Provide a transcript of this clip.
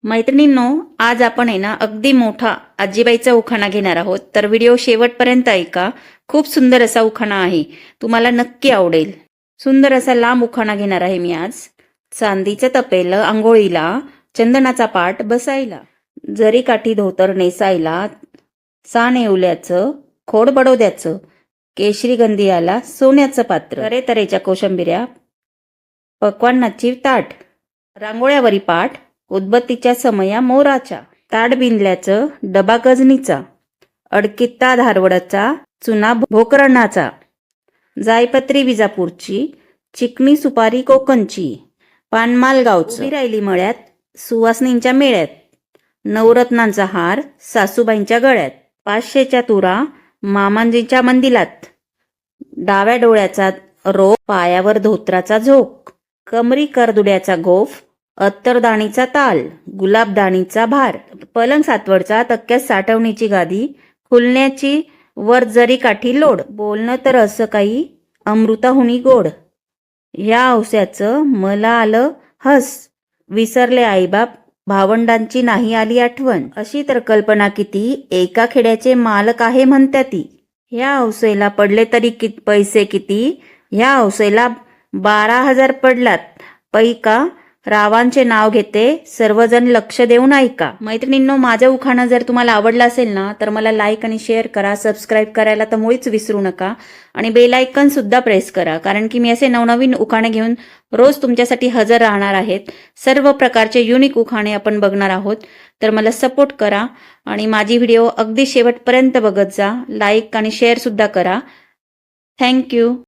मैत्रिणींनो, आज आपण आहे ना अगदी मोठा आजीबाईचा उखाणा घेणार आहोत. तर व्हिडिओ शेवटपर्यंत ऐका. खूप सुंदर असा उखाणा आहे, तुम्हाला नक्की आवडेल. सुंदर असा लांब उखाणा घेणार आहे मी आज. चांदीचं तपेलं आंघोळीला, चंदनाचा पाट बसायला, जरी काठी धोतर नेसायला, सान येवल्याचं खोड बडोद्याचं, केशरी गंधी आला सोन्याचं पात्र, तरे तरेच्या कोशंबिऱ्या, पक्वान्नाची ताट, रांगोळ्यावरी पाठ, उदबत्तीच्या समया मोराच्या, ताड बिंदल्याचं डबा गजनीचा, अडकित्ता धारवडाचा, चुना भोकरणाचा, जायपत्री विजापूरची, चिकनी सुपारी कोकणची, पानमाल गावचं, उभी राहिली मळ्यात सुवासनींच्या मेळ्यात, नवरत्नांचा हार सासूबाईंच्या गळ्यात, 500च्या तुरा मामांजींच्या मंदिलात, डाव्या डोळ्याचा रोप पायावर धोत्राचा झोक, कमरी करदुड्याचा गोफ, अत्तरदाणीचा ताल, गुलाबदाणीचा भार, पलंग सातवडचा तक्क्यात साठवणीची गादी, खुलण्याची वर जरी काठी लोड, बोलणं तर असं काही अमृताहुनी गोड, ह्या औस्याचं मला आलं हस, विसरले आईबाप भावंडांची नाही आली आठवण, अशी तर कल्पना किती एका खेड्याचे मालक आहे म्हणत्या ती, ह्या औसेला पडले तरी पैसे किती, ह्या औसेला 12,000 पडलात, पैका रावांचे नाव घेते सर्वजण लक्ष देऊन ऐका. मैत्रिणींनो, माझं उखाणं जर तुम्हाला आवडलं असेल ना तर मला लाईक आणि शेअर करा. सबस्क्राईब करायला तर मुळीच विसरू नका आणि बेल आयकॉन सुद्धा प्रेस करा, कारण की मी असे नवनवीन उखाणे घेऊन रोज तुमच्यासाठी हजर राहणार आहेत. सर्व प्रकारचे युनिक उखाणे आपण बघणार आहोत. तर मला सपोर्ट करा आणि माझी व्हिडिओ अगदी शेवटपर्यंत बघत जा. लाईक आणि शेअर सुद्धा करा. थँक्यू.